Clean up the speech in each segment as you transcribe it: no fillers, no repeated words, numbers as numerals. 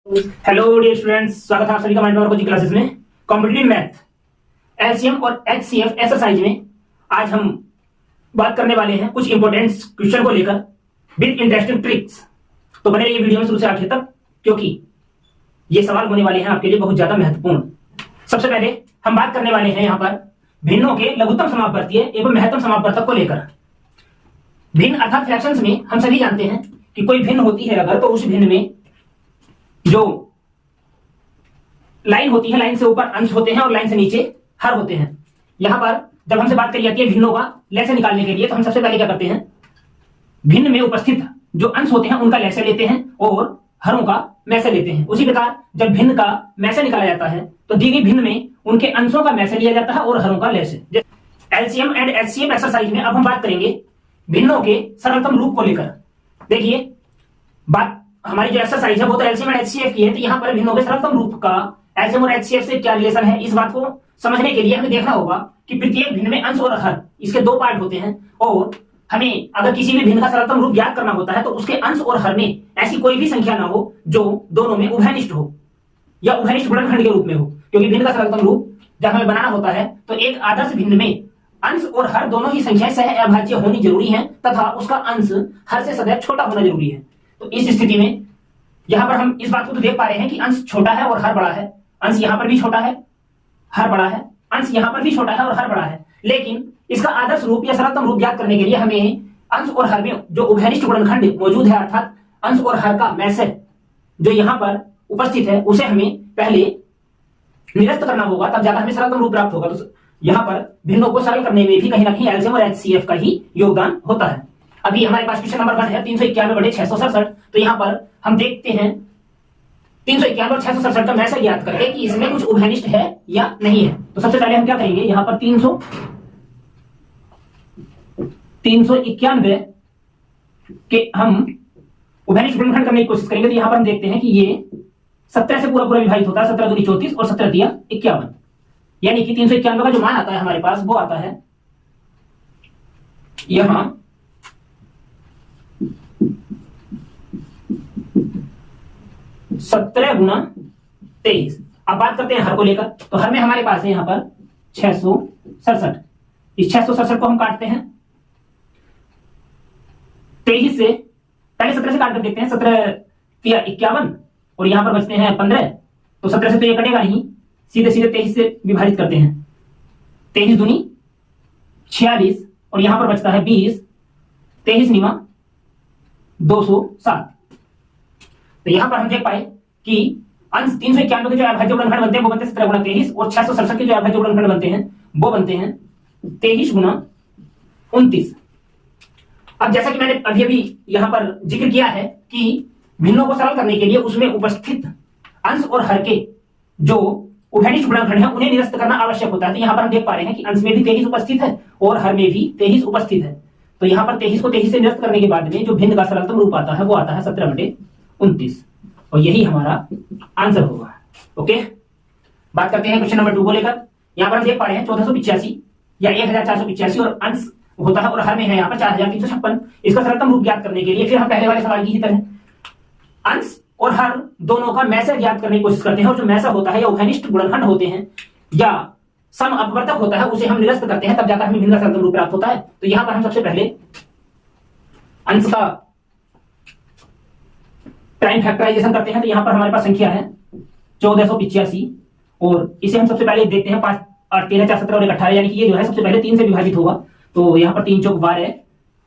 Hello dear students, स्वागत है आप सभी का माइंड पावर कोचिंग क्लासेस में। कॉम्पिटिटिव मैथ एलसीएम और एचसीएफ एक्सरसाइज में आज हम बात करने वाले हैं कुछ इंपॉर्टेंट क्वेश्चन को लेकर विद इंटरेस्टिंग ट्रिक्स। तो बने रहिए वीडियो में शुरू से आखिर तक, क्योंकि ये सवाल होने वाले हैं आपके लिए बहुत ज्यादा महत्वपूर्ण। सबसे पहले हम बात करने वाले हैं यहाँ पर भिन्नों के लघुत्तम समापवर्तीय एवं महत्तम समापवर्तक को लेकर। भिन्न अर्थात फ्रैक्शंस में हम सभी जानते हैं कि कोई भिन्न होती है अगर, तो उस भिन्न में जो लाइन होती है, लाइन से ऊपर अंश होते हैं और लाइन से नीचे हर होते हैं। यहां पर जब हमसे बात करी जाती है भिन्नों का लैसे निकालने के लिए, तो हम सबसे पहले क्या करते हैं, भिन्न में उपस्थित जो अंश होते हैं उनका लैसे लेते हैं और हरों का मैसे लेते हैं। उसी प्रकार जब भिन्न का मैसे निकाला जाता है तो दी गई भिन्न में उनके अंशों का मैसे लिया जाता है और हरों का लैसे। एलसीएम एंड एचसीएफ एक्सरसाइज में अब हम बात करेंगे भिन्नों के सरलतम रूप को लेकर। देखिए, बात हमारी जो एक्सरसाइज है वो तो एलसीएम एंड एचसीएफ की है, तो यहाँ पर भिन्नों के सरलतम रूप का एलसीएम और एचसीएफ से क्या रिलेशन है, इस बात को समझने के लिए हमें देखना होगा कि प्रत्येक भिन्न में अंश और हर, इसके दो पार्ट होते हैं। और हमें अगर किसी भी भिन्न का सरलतम रूप ज्ञात करना होता है तो उसके अंश और हर में ऐसी कोई भी संख्या ना हो जो दोनों में उभयनिष्ठ हो या उभयनिष्ठ गुणनखंड के रूप में हो। क्योंकि भिन्न का सरलतम रूप जब हमें बनाना होता है तो एक आदर्श भिन्न में अंश और हर दोनों ही संख्याएं सह अभाज्य होनी जरूरी है तथा उसका अंश हर से सदैव छोटा होना जरूरी है। तो इस स्थिति में यहां पर हम इस बात को तो देख पा रहे हैं कि अंश छोटा है और हर बड़ा है। अंश यहां पर भी छोटा है, हर बड़ा है, अंश यहां पर भी छोटा है और हर बड़ा है। लेकिन इसका आदर्श रूप या सरलतम रूप ज्ञात करने के लिए हमें अंश और हर में जो उभयनिष्ठ गुणनखंड मौजूद है, अर्थात अंश और हर का मैसे जो यहां पर उपस्थित है, उसे हमें पहले निरस्त करना होगा, तब जाकर हमें सरलतम रूप प्राप्त होगा। तो यहां पर भिन्नों को सरल करने में भी कहीं ना कहीं एलसीएम और एचसीएफ का ही योगदान होता है। अभी हमारे पास क्वेश्चन नंबर 1 है 391/667। तो यहां पर हम देखते हैं 391 और 667 का मैसे ज्ञात करके कि इसमें कुछ उभयनिष्ठ है या नहीं है। तो सबसे पहले हम क्या करेंगे, यहां पर 391 के हम उभयनिष्ठ गुणनखंड करने की कोशिश करेंगे। तो यहां पर हम देखते हैं कि ये 17 से पूरा पूरा विभाजित होता है, 17 दूनी 34 और 17 तिया 51। यानी कि 391 का जो मान आता है हमारे पास वो आता है यहां 17 गुना 23। अब बात करते हैं हर को लेकर। तो हर में हमारे पास है यहां पर 667। इस 667 को हम काटते हैं 23 से, पहले 17 से काट कर देखते हैं, 17 तिया 51 और यहां पर बचते हैं 15। तो 17 से तो ये कटेगा नहीं, सीधे सीधे 23 से विभाजित करते हैं। 23 दूनी 46 और यहां पर बचता है 20, 23 निमा 207। तो यहां पर हम देख पाए कि अंश 391 के जो अभाज्य गुणनखंड बनते हैं वो बनते हैं 17 गुना 23 और 667 के जो अभाज्य गुणनखंड बनते हैं वो बनते हैं 23 गुना 29। अब जैसा कि मैंने अभी अभी यहां पर जिक्र किया है कि भिन्नों को सरल करने के लिए उसमें उपस्थित अंश और हर के जो उभयनिष्ठ गुणनखंड है उन्हें निरस्त करना आवश्यक होता है। तो यहां पर हम देख पा रहे हैं कि अंश में भी 23 उपस्थित है और हर में भी 23 उपस्थित है। तो यहां पर 23 को 23 से निरस्त करने के बाद में जो भिन्न का सरलतम रूप आता है वो आता है 17/29 और यही हमारा आंसर होगा। ओके, बात करते हैं क्वेश्चन नंबर 2 को लेकर। यहां पर हम देख पा रहे हैं 1485 या 1485 और अंश होता है और हर में है यहां पर 4356। इसका सरलतम रूप ज्ञात करने के लिए फिर हम पहले वाले सवाल की ही तरह अंश और हर दोनों का मैसे ज्ञात करने की कोशिश करते हैं और जो मैसा होता है या उभयनिष्ठ गुणनखंड होते हैं या सम अपवर्तक होता है उसे हम निरस्त करते हैं, तब जाकर हमें भिन्न का सरलतम रूप प्राप्त होता है। तो यहां पर हम सबसे पहले अंश का प्राइम फैक्टराइजेशन करते हैं। तो यहां पर हमारे पास संख्या है 1485 और इसे हम सबसे पहले देखते हैं 5 8 13 4 17 और 1 18, यानी कि ये जो है सबसे पहले 3 से विभाजित होगा। तो यहां पर 3 चौक 12,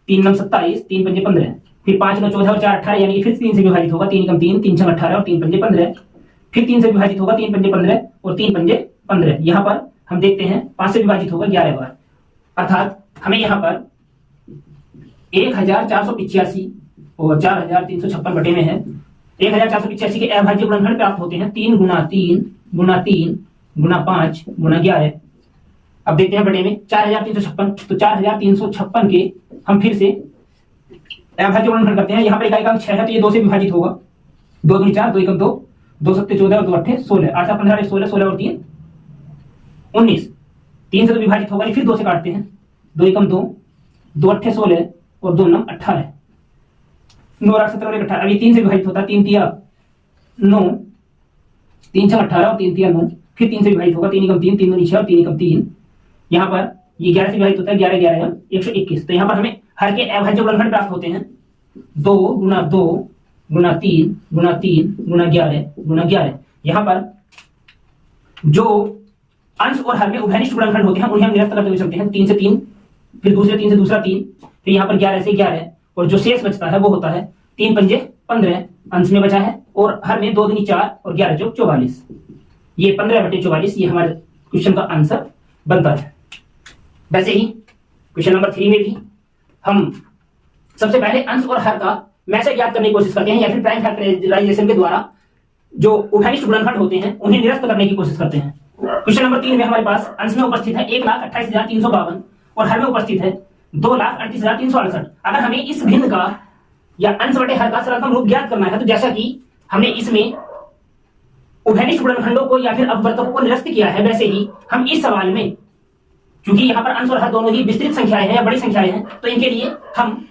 3 9 27, 3 पंजे 15, फिर 5 9 14 और 4 18, यानी कि फिर 3 से विभाजित होगा, 3 कम 3, 3 6 18 और 3 पंजे 15, फिर 3 से विभाजित होगा, 3 पंजे 15 और 3 पंजे 15। यहां पर हम देखते हैं 5 से विभाजित होगा 11 बार, अर्थात हमें यहां पर 1485 और 4356 बटे में है 1485 के अभाज्य गुणनखंड प्राप्त होते हैं 3 गुना 3 गुना 3 गुना 5 गुना 11। अब देखते हैं बटे में 4356। तो 4356 के हम फिर से अभाज्य गुणनखंड करते हैं। यहाँ पर इकाई का अंक 6 है तो ये 2 से विभाजित होगा, 2 दूनी 4, 2 एकम 2, 2 सत्ते 14 और 2 अट्ठे 16, 8 15 16, 16 और 3 19। 3 से तो विभाजित होगा, फिर 2 से काटते हैं, 2 एकम 2, 2 अट्ठे 16 और 2 9 18, 9 8 17 और 1 18। अब ये 3 से विभाजित होता है, 3 तिया 9 3 6 18 और 3 3 9, फिर 3 से विभाजित होगा, 3 एकम 3, 3 दूनी 6 और 3 एकम 3। यहाँ पर ये 11 से विभाजित होता है, 11 11 121। तो यहाँ पर हमें हर के अभाज्य गुणनखंड प्राप्त होते हैं। 2 गुना 2 गुना 3 गुना 3 गुना 11 गुना 11। यहाँ पर जो अंश और हर में उभयनिष्ठ गुणनखंड होते हैं उन्हें हम निरस्त करते हुए चलते हैं। 3 से 3, फिर दूसरे 3 से दूसरा 3, फिर यहाँ पर 11 से 11, और जो शेष बचता है वो होता है 3 पंजे 15 अंश में बचा है, और हर में 2 दूनी 4 और 11 चौक 44। ये 15/44 ये हमारे क्वेश्चन का आंसर बनता है। वैसे ही क्वेश्चन नंबर 3 में भी हम सबसे पहले अंश और हर का मैसे ज्ञात करने की कोशिश करते हैं, या फिर प्राइम फैक्टराइजेशन के द्वारा जो उभयनिष्ठ गुणनखंड होते हैं उन्हें निरस्त करने की कोशिश करते हैं। क्वेश्चन नंबर 3 में हमारे पास अंश में उपस्थित है 1,28,352 और हर में उपस्थित है 2,38,368। अगर हमें इस भिन्न का या अंश बटे हर का सरलतम रूप ज्ञात करना है, तो जैसा कि हमने इसमें उभयनिष्ठ गुणनखंडों को या फिर अपवर्तकों को निरस्त किया है, वैसे ही हम इस सवाल में, क्योंकि यहाँ पर अंश और हर दोनों ही विस्तृत संख्याएं हैं या बड़ी संख्याएं हैं, तो इनके लिए हम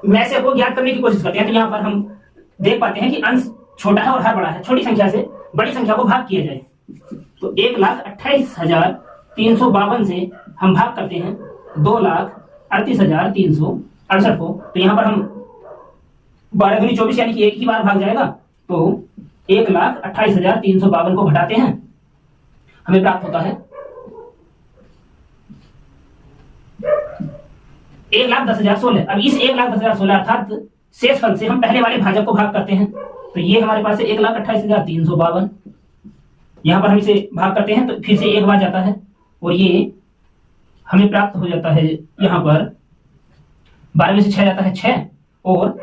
मैसे को ज्ञात करने की कोशिश करते हैं। तो यहाँ पर हम देख पाते हैं कि अंश छोटा है और हर बड़ा है। छोटी संख्या से बड़ी संख्या को भाग किया जाए, तो 1,28,352 से हम भाग करते हैं 2,38,368 को। तो यहाँ पर हम 12 दूनी 24 यानी कि एक ही बार भाग जाएगा, तो 1,28,352 को घटाते हैं, हमें प्राप्त होता है 1,10,016। अब इस 1,10,016 अर्थात शेष फल से हम पहले वाले भाजक को भाग करते हैं, तो ये हमारे पास है 1,28,352। यहां पर हम इसे भाग करते हैं तो फिर से एक बार जाता है, और ये हमें प्राप्त हो जाता है यहां पर 12 में से 6 जाता है 6, और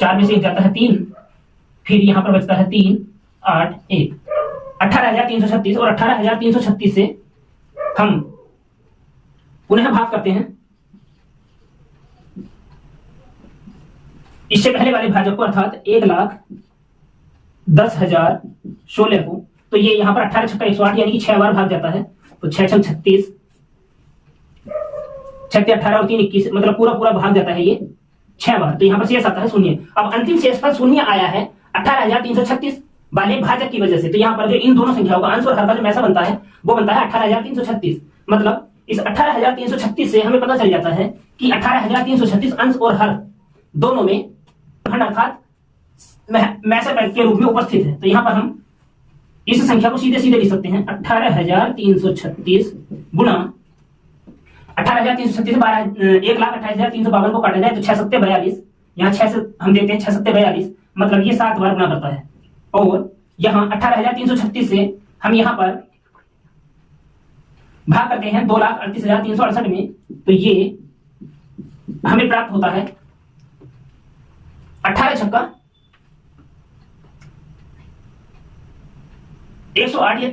4 में से 1 जाता है 3, फिर यहां पर बचता है 3 8 1 18,336, और 18,336 से हम पुनः भाग करते हैं इससे पहले वाले भाजक को, अर्थात 1,10,016 को। तो ये यहाँ पर 18 छक्का 108 यानी कि 6 बार भाग जाता है, तो 6 छक 36, 6 18 और 3 21, मतलब पूरा पूरा भाग जाता है ये 6 बार। तो यहाँ पर शेष आता है 0। अब अंतिम शेषफल 0 आया है 18,336 वाले भाजक की वजह से। तो यहाँ पर जो इन दोनों संख्याओं का अंश और हर का जो मैसा बनता है वो बनता है 18,336। मतलब इस 18,336 से हमें पता चल जाता है कि 18,336 अंश और हर दोनों में अर्थात मैसा के रूप में उपस्थित है। तो यहाँ पर हम इस संख्या को सीधे सीधे लिख सकते हैं 18,336 गुणा 18,336 से 1,28,352 को काटा जाए तो 6 सत्ते 42, यहाँ 6 से हम देते हैं 6 सत्ते 42, मतलब ये 7 बार गुणा करता है। और यहाँ 18,336 से हम यहाँ पर भाग करते हैं 2,38,368 में, तो ये हमें प्राप्त होता है 18 छक्का 108 या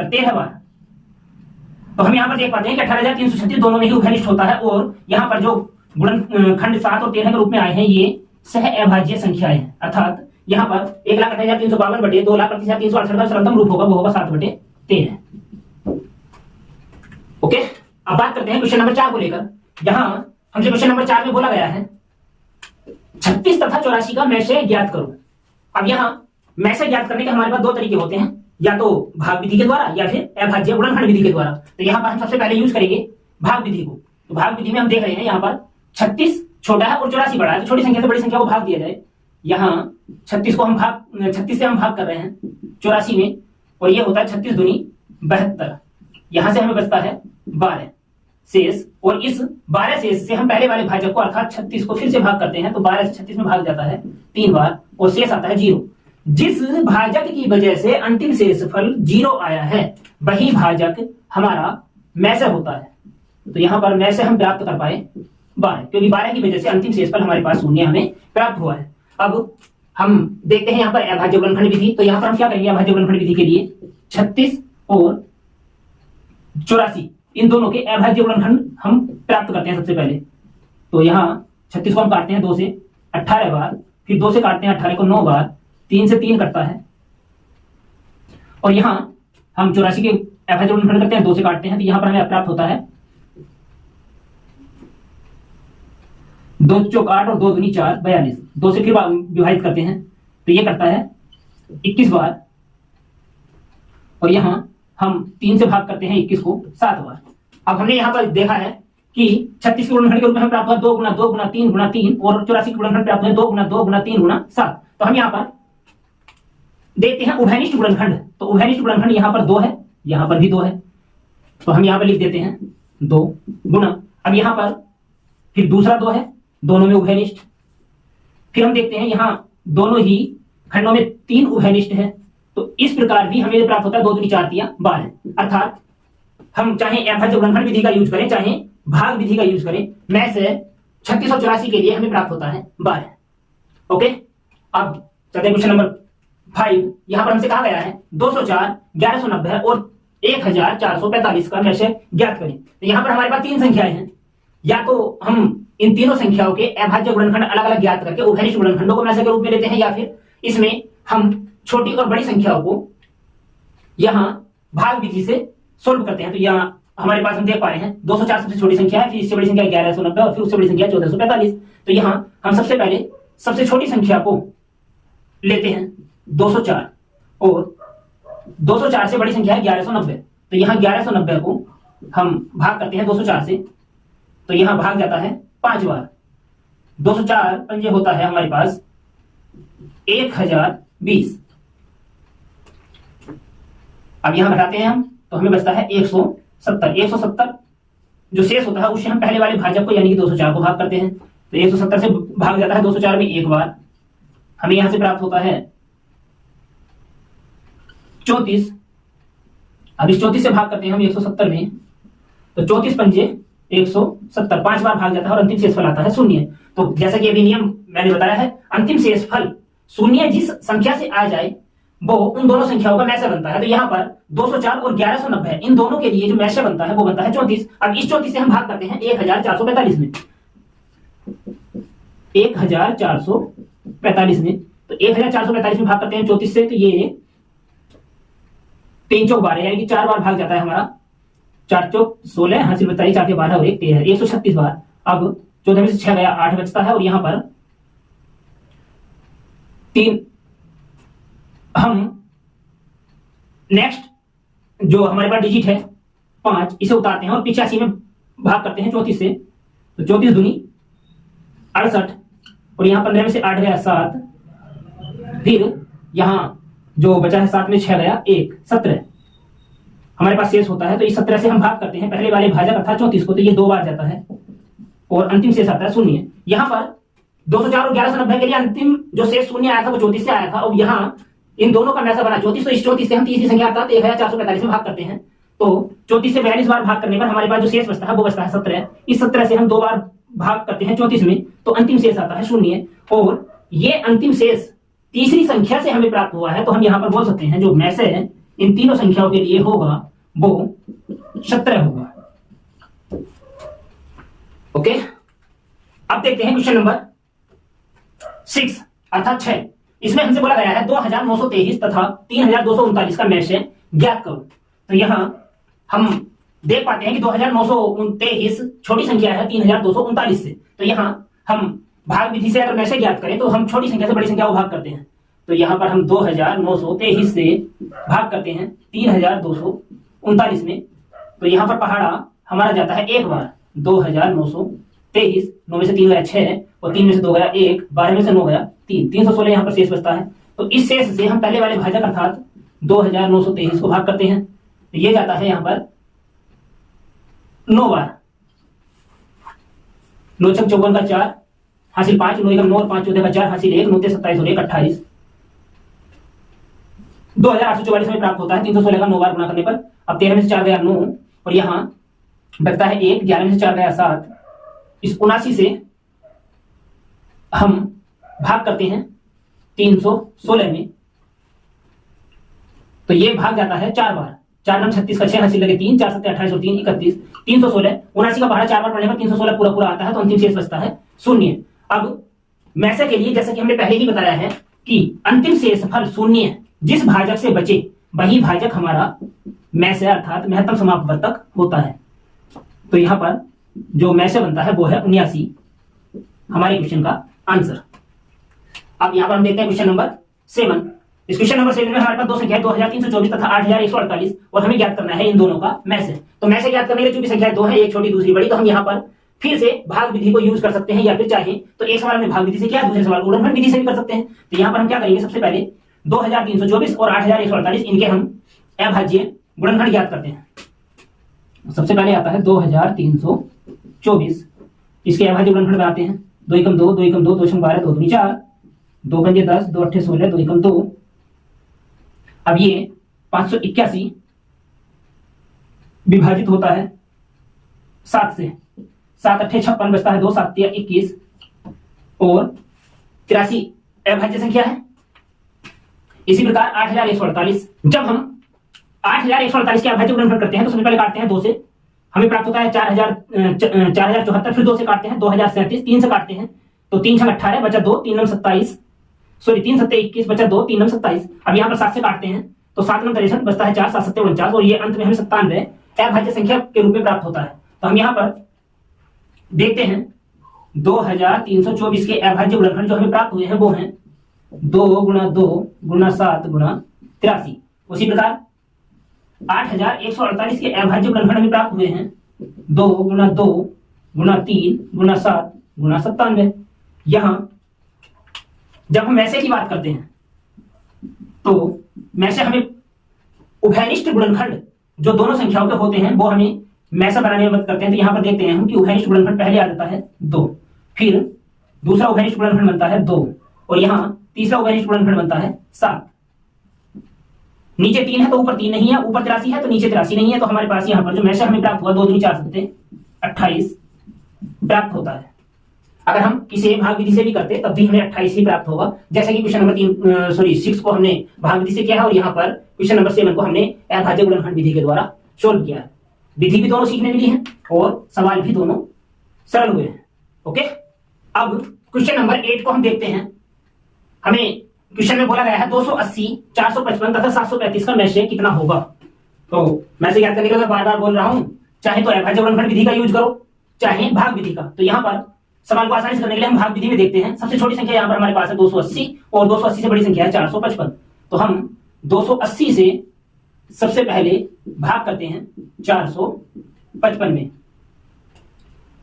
13 बार। तो हम यहाँ पर देख पाते हैं कि 18,336 दोनों में ही उभयनिष्ठ होता है, और यहाँ पर जो गुणनखंड 7 और 13 के रूप में आए हैं ये सह अभाज्य संख्याएं हैं। अर्थात यहाँ पर 1,28,352 बटे 2,38,368 का सरलतम रूप होगा, वो होगा 7/13। ओके, अब बात करते हैं क्वेश्चन नंबर 4 को लेकर। यहाँ हमसे क्वेश्चन नंबर 4 में बोला गया है 36 तथा 84 का मैसे ज्ञात करो। अब यहाँ मैसे ज्ञात करने के हमारे पास 2 तरीके होते हैं, या तो भाग विधि के द्वारा या फिर अभाज्य गुणनखंड विधि के द्वारा। तो यहाँ पर हम सबसे पहले यूज करेंगे भाग विधि को। तो भाग विधि में हम देख रहे हैं यहाँ पर 36 छोटा है और 84 बड़ा है, तो छोटी संख्या से बड़ी संख्या को भाग दिया जाए। यहाँ 36 से हम भाग कर रहे हैं 84 में, और ये होता है 36 दूनी 72। यहां से हमें बचता है 12 शेष, और इस 12 शेष से हम पहले वाले भाजक को अर्थात 36 को फिर से भाग करते हैं, तो 12 से 36 में भाग जाता है 3 बार, और शेष आता है 0। जिस भाजक की वजह से अंतिम शेषफल 0 आया है वही भाजक हमारा मैसे होता है। तो यहां पर मैसे हम प्राप्त कर पाए 12, क्योंकि 12 की वजह से अंतिम शेषफल हमारे पास 0 हमें प्राप्त हुआ है। अब हम देखते हैं यहाँ पर अभाज्य गुणनखंड विधि। तो यहाँ पर हम क्या करेंगे अभाज्य गुणनखंड विधि के लिए 36 और 84 इन दोनों के अभाज्य गुणनखंड हम प्राप्त करते हैं सबसे पहले। तो यहाँ 36 को हम काटते हैं 2 से 18 बार, फिर 2 से काटते हैं 18 को 9 बार, 3 से 3 कटता है, और यहाँ हम 84 के अभाज्य गुणनखंड करते हैं 2 से काटते हैं, तो यहाँ पर हमें प्राप्त होता है 2 चौक 8 और 2 दूनी 4 42। 2 से फिर विभाजित करते हैं तो ये करता है 21 बार, और यहाँ हम 3 से भाग करते हैं 21 को 7 बार। अब हमने यहाँ पर देखा है कि 36 के गुणनखंड के रूप में हमें प्राप्त हुआ 2 गुना 2 गुना 3 गुना 3 और 84 के गुणनखंड प्राप्त हुए 2 गुना 2 गुना 3 गुना 7। तो हम यहाँ पर देखते हैं उभयनिष्ठ गुणनखंड। तो उभयनिष्ठ गुणनखंड यहाँ पर 2 है, यहाँ पर भी 2 है, तो हम यहाँ पर लिख देते हैं 2 गुना, अब यहाँ पर फिर दूसरा 2 है, दोनों में उभयनिष्ठ। फिर हम देखते हैं यहाँ दोनों ही खंडों में 3 उभयनिष्ठ है, तो इस प्रकार भी हमें प्राप्त होता है 2 दूनी 4 तिया 12। अर्थात हम चाहे अभाज्य गुणनखंड विधि का यूज करें चाहे भाग विधि का यूज करें, में से 3684 के लिए हमें प्राप्त होता है 12। ओके, अब चलते हैं क्वेश्चन नंबर 5। यहां पर हमसे कहा गया है 204, 1190 और 1445 का में से ज्ञात करें। तो यहां पर हमारे पास 3 संख्याएं हैं, या तो हम इन तीनों संख्याओं के अभाज्य गुणनखंड अलग अलग ज्ञात करके उभयनिष्ठ गुणनखंडों को में से के रूप में लेते हैं, या फिर इसमें हम छोटी और बड़ी संख्याओं को यहां भाग विधि से सोल्व करते हैं। तो यहां हमारे पास हम देख पा रहे हैं 204 सबसे छोटी संख्या है, फिर इससे बड़ी संख्या 1190 और फिर उससे बड़ी संख्या 1445। तो यहां हम सबसे पहले सबसे छोटी संख्या को लेते हैं 204 और 204 से बड़ी संख्या है 1190। तो यहां 1190 को हम भाग करते हैं 204 से, तो यहां भाग जाता है 5 बार। 204 पंजे होता है हमारे पास 1020। अब यहां घटाते हैं हम, तो हमें बचता है 170। 170 जो शेष होता है उससे हम पहले वाले भाजक को यानी कि 204 को भाग करते हैं, तो 170 से भाग जाता है 204 में एक बार। हमें यहां से प्राप्त होता है 34। अब इस 34 से भाग करते हैं हम 170 में, तो 34 पंजे 170, 5 बार भाग जाता है और अंतिम शेषफल आता है 0। तो जैसा कि अभी नियम मैंने बताया है, अंतिम शेषफल 0 जिस संख्या से आ जाए वो उन दोनों संख्याओं का मैसे बनता है। तो यहाँ पर 204 और 1190 इन दोनों के लिए जो मैसे बनता है वो बनता है 34। अब इस 34 से हम भाग करते हैं 1445 में, 1445 में, तो 1445 में भाग करते हैं 34 से, तो ये 3 चौक 12 यानी कि 4 बार भाग जाता है हमारा। 4 चौक 16, हासिल 42, 4 के 12 और 1 13, 136 बार। अब 14 में से 6 गया 8 बचता है, और यहां पर 3 हम नेक्स्ट जो हमारे पास डिजिट है 5 इसे उतारते हैं और 85 में भाग करते हैं 34 से, तो 34 दूनी 68 और यहां 15 में से 8 गया 7, फिर यहां जो बचा है 7 में 6 गया 1, 17 हमारे पास शेष होता है। तो इस 17 से हम भाग करते हैं पहले वाले भाजक अर्थात 34 को, तो ये 2 बार जाता है और अंतिम शेष आता है 0। यहां पर 204 और 1190 के लिए अंतिम जो शेष 0 आया था वो 34 से आया था, और यहां इन दोनों का मैसा बना 34, तो इस 34 से हम तीसरी संख्या अर्थात 1445 में भाग करते हैं, तो 34 से 42 बार भाग करने पर हमारे पास जो शेष बचता है वो बचता है 17। इस 17 से हम 2 बार भाग करते हैं 34 में, तो अंतिम शेष आता है 0। और ये अंतिम शेष तीसरी संख्या से हमें प्राप्त हुआ है, तो हम यहां पर बोल सकते हैं जो मैसे है इन तीनों संख्याओं के लिए होगा वो 17 होगा। ओके, अब देखते हैं क्वेश्चन नंबर 6 अर्थात 6। इसमें हमसे बोला गया है 2923 तथा 3239 का मैसे ज्ञात करो। तो यहां हम देख पाते हैं कि 2923 छोटी संख्या है 3239 से, तो यहां हम भाग विधि से अगर मैसे ज्ञात करें तो हम छोटी संख्या से बड़ी संख्या को भाग करते हैं। तो यहां पर हम 2923 से भाग करते हैं 3239 में, तो यहां पर पहाड़ा हमारा जाता है एक बार 2923, 9 में से 3 गया 6 और 3 में से 2 गया 1, 12 में से 9 गया 3, 316 यहां पर शेष बचता है। तो इस शेष से हम पहले वाले भाजक अर्थात 2923 को भाग करते हैं, तो ये जाता है यहां पर 9 बार। 9 छक 54 का 4 हासिल 5, 9 एकम 9 और 5 14 का 4 हासिल 1, 9 27 और 1 28, 2844 में प्राप्त होता है 316 का 9 बार गुणा करने पर। अब 13 में से 4 गया 9 और यहां बचता है 1, 11 में से 4 गया 7, इस 79 से हम भाग करते हैं 316 में, तो ये भाग जाता है 4 बार। 4 9 36 का 6 हासिल लगे 3, 4 7 28 और 3 31, 316। 79 का पहाड़ा 4 बार पढ़ने पर 316 पूरा पूरा आता है, तो अंतिम शेष बचता है 0। अब मैसे के लिए जैसा कि हमने पहले ही बताया है कि अंतिम शेषफल 0 जिस भाजक से बचे वही भाजक हमारा मैसे अर्थात महत्तम समापवर्तक होता है। तो यहां पर जो मैसे बनता है वो है 79 हमारे क्वेश्चन का आंसर। अब यहां पर हम देखते हैं क्वेश्चन नंबर 7। इस क्वेश्चन नंबर 7 में हमारे पास दो संख्या है 2324 तथा 8148 और हमें ज्ञात करना है इन दोनों का मैसे। तो मैसे ज्ञात करने के लिए चूंकि संख्याएं दो हैं, एक छोटी दूसरी बड़ी, तो हम यहाँ पर फिर से भाग विधि को यूज कर सकते हैं, या फिर चाहे तो एक सवाल में भाग विधि से किया, दूसरे सवाल गुणनफल विधि से भी कर सकते हैं। तो यहाँ पर हम क्या करेंगे, सबसे पहले 2324 और 8148 इनके हम अभाज्य गुणनखंड ज्ञात करते हैं। सबसे पहले आता है 2324, इसके अभाज्य गुणनखंड बनाते हैं। 2 एकम 2, 2 एकम 2, 2 12, 2 दूनी 4, 2 पंजे 10, 2 अट्ठे 16, 2 एकम 2। अब ये 581 विभाजित होता है 7 से, 7 अट्ठे 56 बचता है 2, 7 3 21 और 83 अभाज्य संख्या है। इसी प्रकार 8148, जब हम 8148 के अभाज्य गुणनफल करते हैं तो सबसे पहले काटते हैं 2 से, हमें प्राप्त होता है 4074, फिर 2 से काटते हैं 2037, 3 से काटते हैं तो 3 छंग 18 बचा 2, 3 नम 27, सॉरी 3 सत्ते 21 बचा 2, 3 नम 27। अब यहाँ पर 7 से काटते हैं तो 7 नम 63 बचता है 4, 7 सत्ते 49 और ये अंत में हमें 97 अभाज्य संख्या के रूप में प्राप्त होता है। तो हम यहाँ पर देखते हैं 2324 के अभाज्य गुणनखंड जो हमें प्राप्त हुए हैं वो हैं 2 गुणा 2 गुणा 7 गुणा 83। उसी प्रकार 8148 के अभाज्य गुणनखंड हमें प्राप्त हुए हैं 2 गुणा 2 गुणा 3 गुणा 7 गुणा 97। यहां जब हम मैसे की बात करते हैं तो मैसे हमें उभयनिष्ठ गुणनखंड जो दोनों संख्याओं के होते हैं वो हमें मैसा बनाने में मदद करते हैं। तो यहां पर देखते हैं हम कि उभयनिष्ठ गुणनखंड पहले आ जाता है 2, फिर दूसरा उभयनिष्ठ गुणनखंड बनता है 2 और यहां तीसरा उभयनिष्ठ गुणनखंड बनता है 7। नीचे 3 है तो ऊपर 3 नहीं है, ऊपर 83 है तो नीचे 83 नहीं है। तो हमारे पास यहाँ पर जो मैसे हमें प्राप्त हुआ 2 दूनी 4 सत्ते 28 प्राप्त होता है। अगर हम किसी भाग विधि से भी करते तब भी हमें 28 ही प्राप्त होगा, जैसे कि क्वेश्चन नंबर 6 को हमने भाग विधि से किया है और यहाँ पर क्वेश्चन नंबर 7 को हमने अभाज्य गुणनखंड विधि के द्वारा सोल्व किया है। विधि भी दोनों सीखने मिली है और सवाल भी दोनों सरल हुए हैं। ओके, अब क्वेश्चन नंबर 8 को हम देखते हैं। हमें क्वेश्चन में बोला गया है 280, 455 तथा 735 का मैसे कितना होगा। तो मैसे याद करने के लिए बार बार बोल रहा हूं, चाहे तो अभाज्य गुणनखंड विधि का यूज करो, चाहे भाग विधि का। तो यहाँ पर सवाल को आसानी से करने के लिए हम भाग विधि में देखते हैं। सबसे छोटी संख्या यहाँ पर हमारे पास है 280 और 280 से बड़ी संख्या है 455। तो हम 280 से सबसे पहले भाग करते हैं 455 में।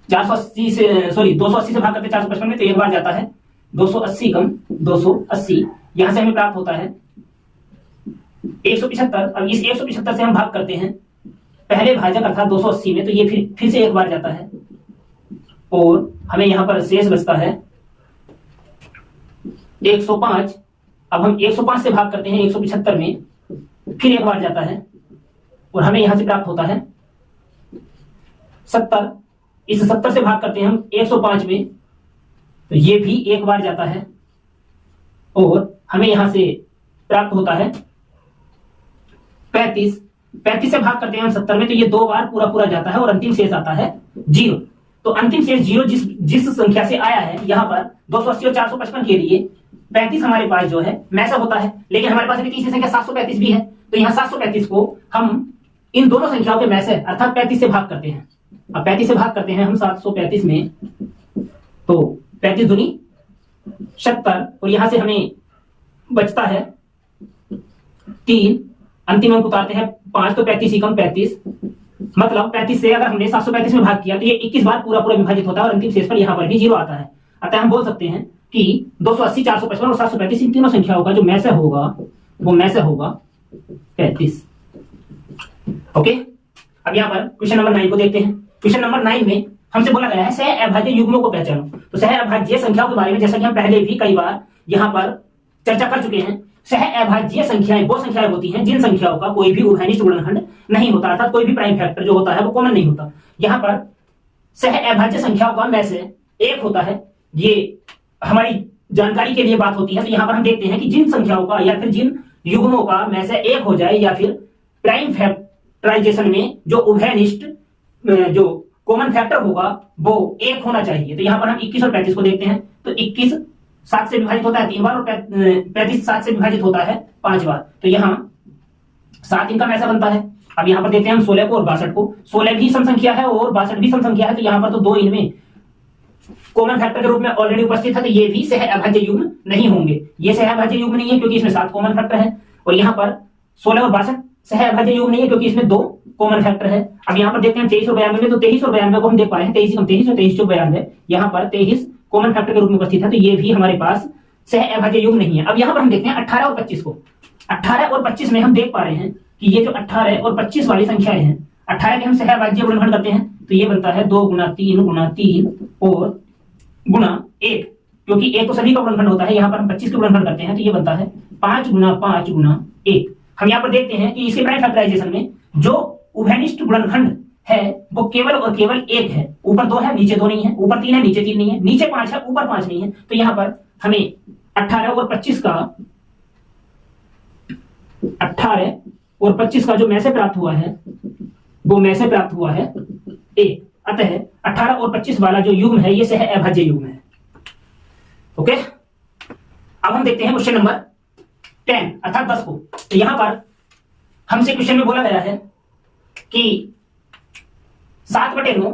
280 से भाग करते हैं 455 में तो एक बार जाता है 280 कम 280, यहां से हमें प्राप्त होता है 175। अब इस 175 से हम भाग करते हैं पहले भाजक अर्थात 280 में, तो ये फिर से एक बार जाता है और हमें यहां पर शेष बचता है 105। अब हम 105 से भाग करते हैं 175 में, फिर एक बार जाता है और हमें यहां से प्राप्त होता है 70। इस 70 से भाग करते हैं हम 105 में, तो ये भी एक बार जाता है और हमें यहां से प्राप्त होता है 35। 35 से भाग करते हैं हम 70 में, तो ये 2 बार पूरा जाता है और अंतिम शेष आता है 0। तो अंतिम शेष 0 जिस संख्या से आया है यहाँ पर 280 और 455 के लिए 35 हमारे पास जो है मैसा होता है। लेकिन हमारे पास तीसरी संख्या 735 भी है, तो यहाँ 735 को हम इन दोनों संख्याओं के मैसे अर्थात 35 से भाग करते हैं। अब 35 से भाग करते हैं हम 735 में, तो 35 दूनी 70 और यहां से हमें बचता है 3। अंतिम अंक उतारते हैं 5, तो 35 ही कम 35, मतलब 35 से अगर हमने 735 में भाग किया तो ये 21 बार पूरा विभाजित होता है और अंतिम शेष पर यहां पर भी 0 आता है। अतः हम बोल सकते हैं कि 280, 455 और 735 इन तीनों संख्याओं का जो मैसे होगा वो मैसे होगा 35। ओके, अब यहां पर क्वेश्चन नंबर 9 को देखते हैं। क्वेश्चन नंबर 9 में हमसे बोला गया है सह अभाज्य युग्मों को पहचानो। तो सह अभाज्य संख्याओं के बारे में जैसा कि हम पहले भी कई बार यहां पर चर्चा कर चुके हैं। सह अभाज्य संख्याएं वो संख्याएं होती हैं जिन संख्याओं का कोई भी उभयनिष्ठ गुणनखंड नहीं होता, अर्थात कोई भी प्राइम फैक्टर जो होता है वो कॉमन नहीं होता। यहाँ पर सह अभाज्य संख्याओं का में से एक होता है, ये हमारी जानकारी के लिए बात होती है। तो यहाँ पर हम देखते हैं कि जिन संख्याओं का या फिर जिन युग्मों का में से एक हो जाए या फिर प्राइम फैक्टराइजेशन में जो उभयनिष्ठ जो कॉमन फैक्टर होगा वो एक होना चाहिए। तो यहाँ पर हम 21 और 35 को देखते हैं। तो 21 7 से विभाजित होता है 3 बार और 35 7 से विभाजित होता है 5 बार। तो यहाँ 7 इनका मैसा बनता है। अब यहाँ पर देखते हैं हम 16 को और 62 को। 16 भी सम संख्या है और 62 भी सम संख्या है, तो यहाँ पर तो 2 इनमें कॉमन फैक्टर के रूप में ऑलरेडी उपस्थित है, तो ये भी सह अभाज्य युग्म नहीं होंगे। ये सह अभाज्य युग्म नहीं है क्योंकि इसमें 7 कॉमन फैक्टर है, और यहाँ पर 16 और 62 सह अभाज्य युग्म नहीं है क्योंकि इसमें 2 कॉमन फैक्टर है। अब यहाँ पर देखते हैं 23 और 92 में, तो 23 और 92 को हम देख पा रहे हैं 23 23 और 23 92, यहाँ पर 23 कॉमन फैक्टर के रूप में उपस्थित है, तो ये भी हमारे पास सह अभाज्य युग्म नहीं है। अब यहाँ पर हम देखते हैं 18 और 25 को। 18 और 25 में हम देख पा रहे हैं कि ये जो 18 और 25 वाली संख्याएं हैं, 18 के हम सह अभाज्य गुणनखंड करते हैं तो ये बनता है 2 गुना 3 गुना 3 और गुना 1, क्योंकि 1 तो सभी का गुणनखंड होता है, यहाँ पर हम 25 का गुणनखंड करते हैं तो ये बनता है 5 गुना 5 गुना 1। हम यहाँ पर देखते हैं कि इसके प्राइम फैक्टराइजेशन में जो उभयनिष्ठ गुणनखंड है वो केवल और केवल 1 है, ऊपर 2 है नीचे 2 नहीं है, ऊपर 3 है नीचे 3 नहीं है, नीचे 5 है ऊपर 5 नहीं है। तो यहाँ पर हमें 18 और 25 का 18 और 25 का जो में से प्राप्त हुआ है वो में से प्राप्त हुआ है 1। अतः 18 और 25 वाला जो युग्म है ये सह अभाज्य युग्म है। ओके, अब हम देखते हैं क्वेश्चन नंबर 10 अर्थात 10 को। तो यहां पर हमसे क्वेश्चन में बोला गया है कि 7/9,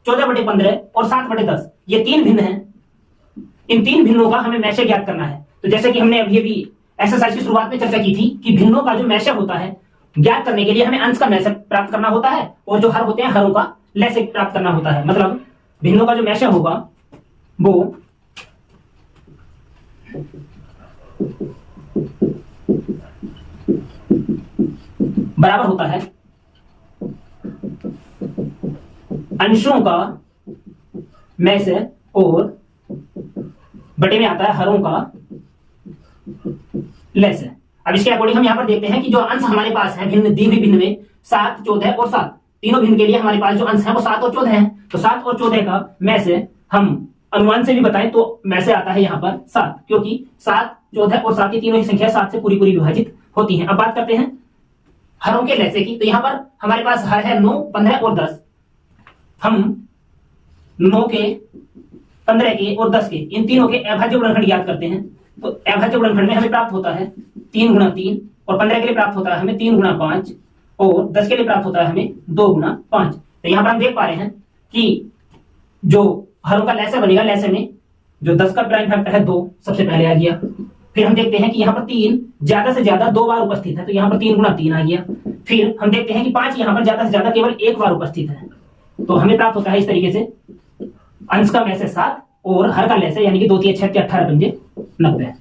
14/15 और 7/10 ये 3 भिन्न हैं। इन 3 भिन्नों का हमें मैशे ज्ञात करना है। तो जैसे कि हमने अभी एक्सरसाइज की शुरुआत में चर्चा की थी कि भिन्नों का जो मैशे होता है ज्ञात करने के लिए हमें अंश का मैशे प्राप्त करना होता है, और जो हर होते हैं हरों का लैसे प्राप्त करना होता है। मतलब भिन्नों का जो मैशे होगा वो बराबर होता है अंशों का मैशे और बटे में आता है हरों का लैसे। अब इसके अकॉर्डिंग हम यहां पर देखते हैं कि जो अंश हमारे पास है भिन्न दी हुई भिन्न में 7, 14 और 7, तीनों भिन्न के लिए हमारे पास जो अंश है वो 7 और 14 है। तो 7 और 14 का मैशे हम अनुमान से भी बताएं तो मैशे आता है यहाँ पर 7, क्योंकि 7, 14 और 7 ये तीनों ही संख्या 7 से पूरी पूरी विभाजित होती हैं। अब बात करते हैं हरों के लैसे की। तो यहाँ पर हमारे पास हर है 9, 15 और 10। हम 9 के, 15 के और 10 के इन तीनों के अभाज्य गुणनखंड ज्ञात करते हैं। तो अभाज्य गुणनखंड में हमें प्राप्त होता है 3 गुना 3, और 15 के लिए प्राप्त होता है हमें 3 गुना 5, और 10 के लिए प्राप्त होता है हमें 2 गुना 5। तो यहाँ पर हम देख पा रहे हैं कि जो हरों का लैसे बनेगा, लैसे में जो 10 का प्राइम फैक्टर है 2 सबसे पहले आ गया। फिर हम देखते हैं कि यहाँ पर 3 ज्यादा से ज्यादा 2 बार उपस्थित है, तो यहाँ पर 3 गुना 3 आ गया। फिर हम देखते हैं कि 5 यहाँ पर ज्यादा से ज्यादा केवल 1 बार उपस्थित है, तो हमें प्राप्त होता है इस तरीके से अंश का मैशे 7 और हर का लैसे यानी कि 2 3 6 18 पंजे 90।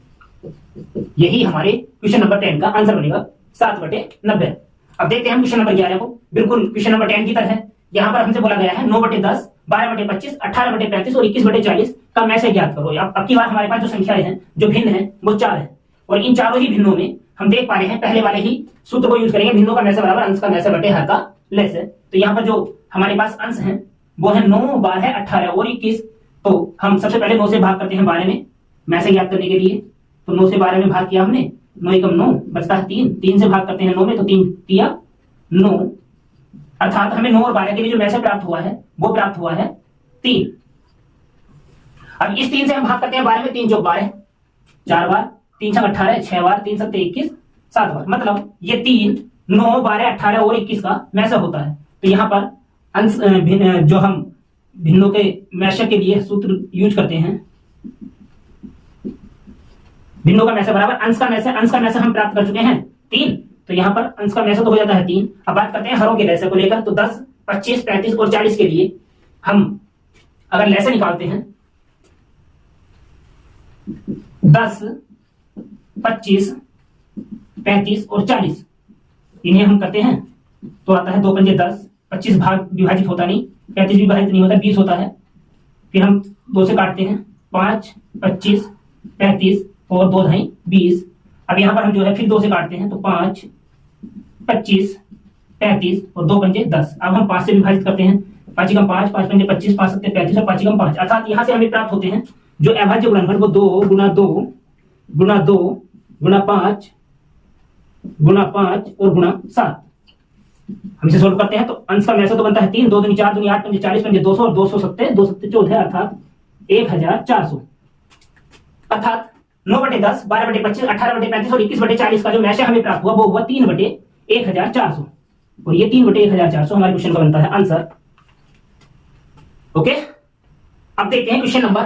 यही हमारे क्वेश्चन नंबर 10 का आंसर बनेगा 7/90। अब देखते हैं हम क्वेश्चन नंबर 11 को। बिल्कुल क्वेश्चन नंबर 10 की तरह है। यहाँ पर हमसे बोला गया है 9/10, 12/25, 18/35 और 21/40 का मैशे ज्ञात करो। अब की बार हमारे पास जो संख्याएं हैं जो भिन्न है वो 4 है, और इन चारों ही भिन्नों में हम देख पा रहे हैं पहले वाले ही सूत्र को यूज करेंगे, भिन्नों का मैशे बराबर अंश का मैशे बटे हर का लैसे। तो यहाँ पर जो हमारे पास अंश है वो है 9, 12, 18 और 21। तो हम सबसे पहले 9 से भाग करते हैं 12 में मैशे ज्ञात करने के लिए। तो 9 से 12 में भाग किया हमने, 9 एकम 9 बचता है 3, 3 से भाग करते हैं 9 में, तो 3 तिया 9, अर्थात हमें 9 और 12 के लिए जो मैशे प्राप्त हुआ है वो प्राप्त हुआ है 3। अब इस 3 से हम भाग करते हैं 12 में, 3 चौक 12, 4 बार, 3 छक 18, 6 बार, 3 सत्ते 21, 7 बार। मतलब ये 3, 9, 12, 18 और 21 का मैशे होता है। तो यहाँ पर अंश जो हम भिन्नों के मैशे के लिए सूत्र यूज करते हैं, भिन्नों का मैशे बराबर अंश का मैशे हम प्राप्त कर चुके हैं 3। तो यहाँ पर अंश का मैशे तो हो जाता है 3। अब बात करते हैं हरों के लैसे को लेकर। तो 10, 25, 35 और 40 के लिए हम अगर लैसे निकालते हैं 10, 25, 35 और 40, इन्हें हम करते हैं तो आता है 2 पंजे 10, 25 भाग विभाजित होता नहीं, 35 भी विभाजित नहीं होता, 20 होता है। फिर हम 2 से काटते हैं 5, 25, 35 और 2 ढाई 20। अब यहाँ पर हम जो है फिर 2 से काटते हैं तो 5, 25, 35 और 2 पंजे 10। अब हम 5 से विभाजित करते हैं, 5 एकम 5, 5 पंजे 25, 5 सत्ते 35 और 5 एकम 5। अर्थात यहाँ से हमें प्राप्त होते हैं जो अभाज्य गुणनखंड वो 2 गुना 2 गुना 2 गुना 5 गुना 5 और गुना 7। हम इसे सोल्व करते हैं तो अंश का मैशे तो बनता है 3, 2 दूनी 4 दूनी 8 पंजे 40 पंजे 200 और 200 सत्ते 2 सत्ते 14 अर्थात 1400। अर्थात 9/10, 12/25, 18/35 और 21/40 का जो मैशे हमें प्राप्त हुआ वो हुआ 3/1400, और ये 3/1400 हमारे क्वेश्चन का बनता है आंसर। ओके, अब देखते हैं क्वेश्चन नंबर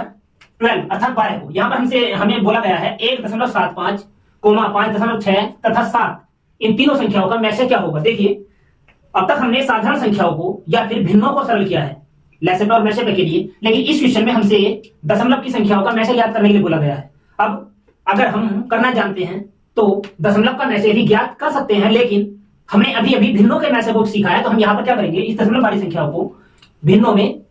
12 अर्थात 12 को। यहां पर हमें बोला गया है 1.75, 5.6 तथा 7 इन तीनों संख्याओं का मैसे क्या होगा। देखिए अब तक हमने साधारण संख्याओं को या फिर भिन्नों को सरल किया है लेसे पे और मैसे पे के लिए, लेकिन इस क्वेश्चन में हमसे दशमलव की संख्याओं का मैसे ज्ञात करने के लिए बोला गया है। अब अगर हम करना जानते हैं तो दशमलव का मैसे भी ज्ञात कर सकते हैं, लेकिन हमने अभी अभी भिन्नों के मैसे को सीखा है, तो हम यहां पर क्या करेंगे, इस दशमलव वाली संख्याओं को भिन्नों में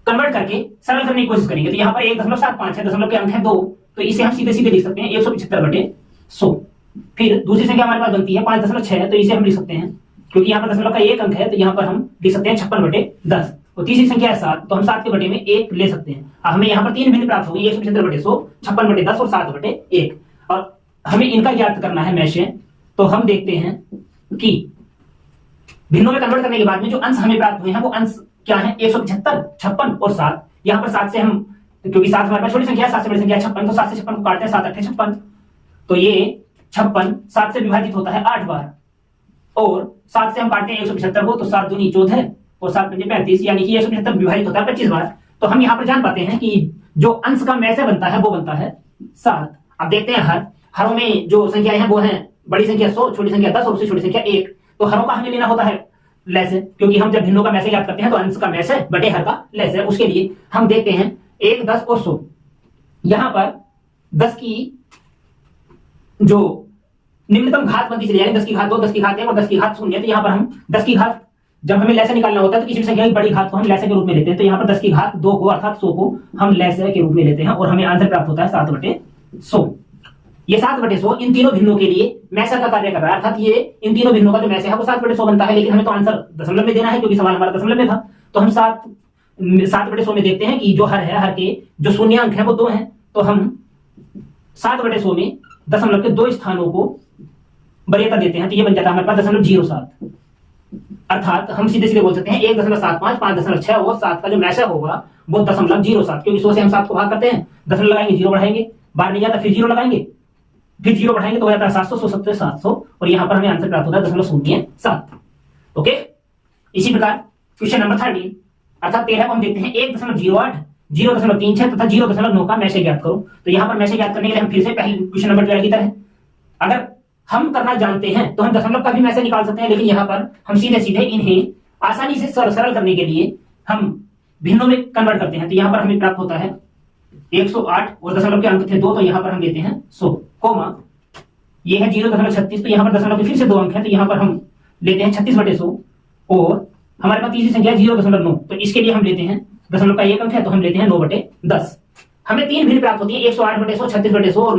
कन्वर्ट करके सरल करने की कोशिश करेंगे। तो यहाँ पर 1.75 है, दशमलव के अंक है 2, तो इसे हम सीधे सीधे लिख सकते हैं 175/100। फिर दूसरी संख्या हमारे पास बनती है 5.6, तो इसे हम लिख सकते हैं क्योंकि यहाँ पर दशमलव का एक अंक है, तो यहाँ पर हम लिख सकते हैं 56/10। और तीसरी संख्या है 7, तो हम 7 के बटे में 1 ले सकते हैं। हमें यहाँ पर 3 भिन्न प्राप्त होगी, 175/100, 56/10 और 7/1। और हमें इनका ज्ञात करना है मैसे। तो हम देखते हैं कि भिन्नों में कन्वर्ट करने के बाद में जो अंश हमें प्राप्त हुए हैं वो अंश क्या है, 175, 56 और 7। यहाँ पर 7 से हम, क्योंकि 7 हमारे पास छोटी संख्या है, 7 से बड़ी संख्या 56, तो 7 से 56 को काटते हैं, 7 8 56, तो ये 56 7 से विभाजित होता है 8 बार, और 7 से हम काटते हैं 175 को, तो 7 दूनी 14 और 7 पंजे 35, यानी कि 175 विभाजित होता है 25 बार। तो हम यहाँ पर जान पाते हैं कि जो अंश का मैसे बनता है वो बनता है 7। अब देखते हैं हरों में जो संख्याएं हैं वो हैं बड़ी संख्या 100, छोटी संख्या 10 और उससे छोटी संख्या 1। तो हरों का हमें लेना होता है लेसे, क्योंकि हम जब भिन्नों का मैसे याद करते हैं तो अंश का मैसे बटे हर का लेसे। उसके लिए हम देखते हैं 1, 10 और 100। यहां पर 10 की जो निम्नतम घात बनती चली जाएगी, 10 की घात 2, 10 की घात 1 और 10 की घात 0। तो यहाँ पर हम 10 की घात, जब हमें लेसे निकालना होता है तो किसी भी संख्या की बड़ी घात को हम लेसे के रूप में लेते हैं। तो यहाँ पर 10 की घात 2 को अर्थात 100 को हम लेसे के रूप में लेते हैं और हमें आंसर प्राप्त होता है 7/100। ये 7/100 इन तीनों भिन्नों के लिए मैसे का कार्य कर रहा है, अर्थात ये इन तीनों भिन्नों का जो मैसे है वो 7/100 बनता है। लेकिन हमें तो आंसर दशमलव में देना है क्योंकि सवाल हमारा दशमलव में था। तो हम 7/100 में देखते हैं कि जो हर है, हर के जो शून्यांक है वो 2 हैं, तो हम 7/100 में दशमलव के 2 स्थानों को वरीयता देते हैं, तो ये बन जाता है हमारे पास 0.07। अर्थात हम सीधे सीधे बोल सकते हैं 1.75, 5.6 और 7 का जो मैसे होगा वो 0.07, क्योंकि 100 से हम 7 को भाग करते हैं, दशमलव लगाएंगे 0 बढ़ाएंगे, बाहर नहीं जाता, फिर 0 लगाएंगे, फिर 0 बढ़ाएंगे तो हो जाता है 700, 170, 700, और यहां पर हमें आंसर प्राप्त होता है 0.07। ओके, इसी प्रकार क्वेश्चन नंबर 13 अर्थात 13 को हम देखते हैं 1.08, 0.36 तथा 0.9 का मैसे ज्ञात करो। तो यहां पर मैसे ज्ञात करने के लिए हम फिर से पहले क्वेश्चन नंबर 12 की तरह अगर हम करना जानते हैं तो हम दशमलव का भी मैसे निकाल सकते हैं, लेकिन यहां पर हम सीधे सीधे इन्हें आसानी से सरल करने के लिए हम भिन्नों में कन्वर्ट करते हैं। तो यहां पर हमें प्राप्त होता है 108 और दशमलव के अंक थे 2, तो यहां पर हम लेते हैं 100, कोमा ये है 0.36, तो यहां पर दशमलव के फिर से 2 अंक हैं, तो यहां पर हम लेते हैं 36/100, और हमारे पास तीसरी संख्या 0.9, तो इसके लिए हम लेते हैं दशमलव का एक अंक है, तो हम लेते हैं 9/10। हमें 3 भिन्न प्राप्त होती है, 108/100, 36/100 और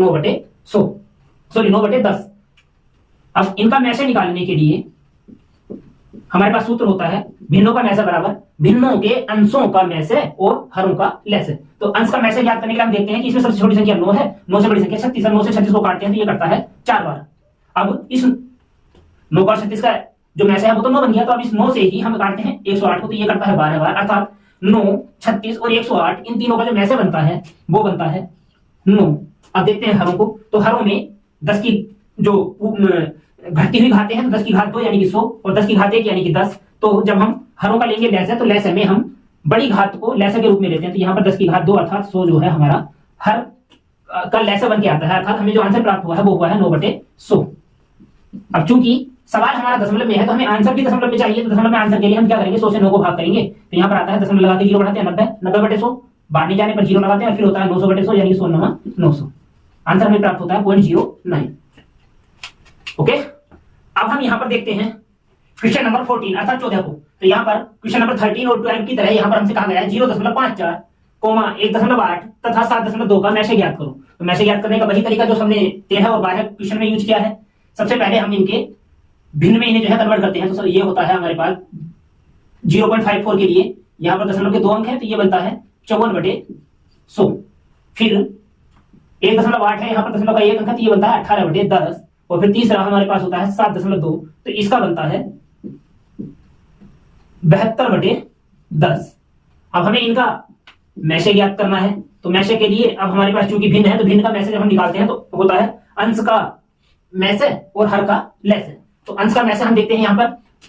9/10। अब इनका मैसे निकालने के लिए हमारे पास सूत्र होता है भिन्नों का मैसे बराबर भिन्नों के अंशों का मैसे और हरों का लेसे। तो अंश का मैसे ज्ञात करने के लिए हम देखते हैं कि इसमें सबसे छोटी संख्या 9 है, 9 से बड़ी संख्या 36 है, 9 से 36 को काटते हैं तो ये करता है 4 बार। अब इस 9 और 36 का जो मैसे है वो तो 9 बन गया, तो अब इस 9 से ही हम काटते हैं 108 को, तो ये करता है 12 बार, अर्थात 9, 36 और 108 इन तीनों का जो मैसे बनता है वो बनता है 9। अब देखते हैं हरों को, तो हरों में 10 की जो घटती हुई घातें हैं तो 10 की घात 2 यानी कि 100 और 10 की घात 1 यानी कि 10। तो जब हम हरों का लेंगे लेसे, तो लेसे में हम बड़ी घात को लेसे के रूप में लेते हैं, तो यहाँ पर 10 की घात 2 अर्थात 100 जो है हमारा हर का लेसे बन के आता है, अर्थात हमें जो आंसर प्राप्त हुआ है वो हुआ है 9/100। अब चूंकि सवाल हमारा दशमलव में है तो हमें आंसर भी दशमलव में चाहिए, तो दशमलव में आंसर के लिए हम क्या करेंगे, 100 से 9 को भाग करेंगे, तो यहाँ पर आता है दशमलव लगा के 0 बढ़ाते हैं 90/100, बाहर नहीं जाने पर 0 लगाते हैं, फिर होता है 900/100 यानी 100 आंसर हमें प्राप्त होता है 0.09। ओके, अब हम यहां पर देखते हैं क्वेश्चन नंबर 14 अर्थात 14 को। तो यहां पर क्वेश्चन नंबर 13 और 12 की तरह यहां पर हमसे कहा गया है 0.54, 1.8 तथा 7.2 का मैसे ज्ञात करो। तो मैसे ज्ञात करने का वही तरीका जो हमने 13 और 12 क्वेश्चन में यूज किया है। सबसे पहले हम इनके भिन्न में इन्हें जो है कन्वर्ट करते हैं। तो सर ये होता है हमारे पास 0.54 के लिए यहां पर दशमलव के 2 अंक है, तो ये बनता है 54/100। फिर 1.8 है, यहाँ पर दशमलव का 1 अंक है, तो ये बनता है 18/10। और फिर तीसरा हमारे पास होता है 7.2, तो इसका बनता है 72/10। अब हमें इनका मैसे ज्ञात करना है, तो मैसे के लिए अब हमारे पास चूंकि भिन्न है तो भिन्न का मैसे जब हम निकालते हैं तो होता है अंश का मैसे और हर का लेसे। तो अंश का मैसे हम देखते हैं यहाँ पर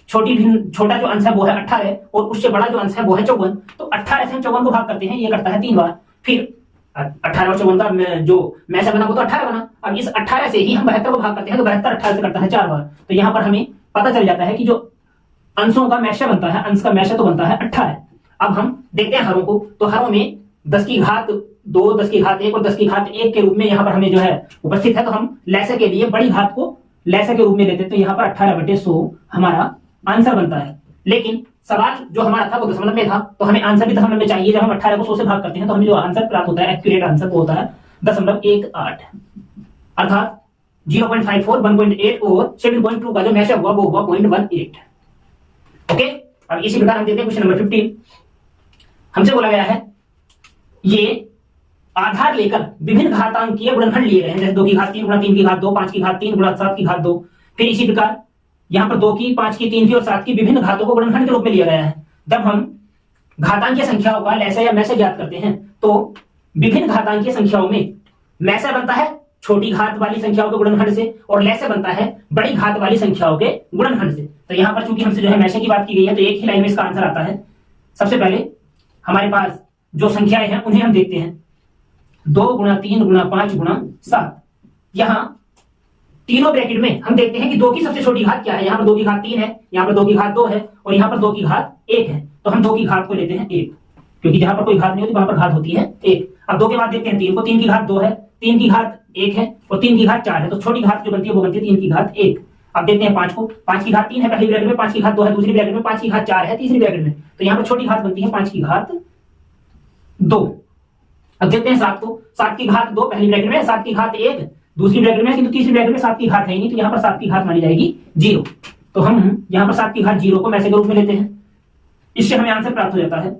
छोटा जो अंश है वो है 18 और उससे बड़ा जो अंश है वो है 54। तो 18 से हम 54 को भाग करते हैं, ये करता है 3 बार। फिर 18 और 54 का जो मैसे बना वो तो 18 बना। अब इस 18 से ही हम 72 को भाग करते हैं, तो 72 18 से करता है 4 बार। तो यहाँ पर हमें पता चल जाता है कि जो अंशों का मैशा बनता है, अंश का मैशा तो बनता है 18। अब हम देखते हैं हरों को, तो हरों में 10 की घात 2, 10 की घात 1 और 10 की घात 1 के रूप में यहाँ पर हमें जो है उपस्थित है। तो हम लैसे के लिए बड़ी घात को लैसे के रूप में लेते हैं, तो यहाँ पर 18/100 हमारा आंसर बनता है। लेकिन सवाल जो हमारा था वो दशमलव में था, तो हमें आंसर भी दशमलव में चाहिए। जब हम 18 को 100 से भाग करते हैं तो हमें जो आंसर प्राप्त होता है, एक्यूरेट आंसर वो होता है 0.18, अर्थात 0.54, 1.8 और 7.2 का जो मैच हुआ वो हुआ 0.18। ओके, अब इसी प्रकार हम देखते हैं क्वेश्चन नंबर 15। हमसे बोला गया है ये आधार लेकर विभिन्न घातांकीय गुणनखंड लिए गए हैं, जैसे 2 की घात 3 गुणा 3 की घात 2, 5 की घात 3 गुणा 7 की घात 2। फिर इसी प्रकार यहाँ पर 2 की, 5 की, 3 की और 7 की विभिन्न घातों को गुणनखंड के रूप में लिया गया है। जब हम घातांकीय संख्याओं का लैसा या मैसे ज्ञात करते हैं तो विभिन्न घातांकीय संख्याओं में मैसा बनता है छोटी घात वाली संख्याओं के गुणनखंड से और लैसे बनता है बड़ी घात वाली संख्याओं के गुणनखंड से। तो यहाँ पर चूंकि हमसे जो है मैसे की बात की गई है, तो एक ही लाइन में इसका आंसर आता है। सबसे पहले हमारे पास जो संख्याएं हैं उन्हें हम देखते हैं, 2 गुणा 3 गुणा 5 गुणा 7। यहां तीनों ब्रैकेट में हम देखते हैं कि 2 की सबसे छोटी घात क्या है। यहाँ पर 2 की घात 3 है, यहाँ पर 2 की घात 2 है और यहाँ पर 2 की घात 1 है। तो हम 2 की घात को लेते हैं 1, क्योंकि जहां पर कोई घात नहीं होती वहां पर घात होती है 1। अब 2 के बाद देखते हैं 3 को, 3 की घात 2 है, 3 की घात 1 है और 3 की घात 4 है। तो छोटी घात जो बनती है वो बनती है 3 की घात 1। अब देखते हैं 5 को, 5 की घात 3 है पहली ब्रैकेट में, 5 की घात 2 है दूसरी ब्रैकेट में, 5 की घात 4 है तीसरी ब्रैकेट में। तो यहाँ पर छोटी घात बनती है 5 की घात 2। अब देखते हैं 7 को, 7 की घात 2 पहली ब्रैकेट में, 7 की घात 1 दूसरी ब्रैकेट में, किंतु तीसरी ब्रैकेट में 7 की घात है ही नहीं, तो यहाँ पर 7 की घात मानी जाएगी 0। तो हम यहाँ पर 7 की घात 0 को मैसे के रूप में लेते हैं। इससे हमें आंसर प्राप्त हो जाता है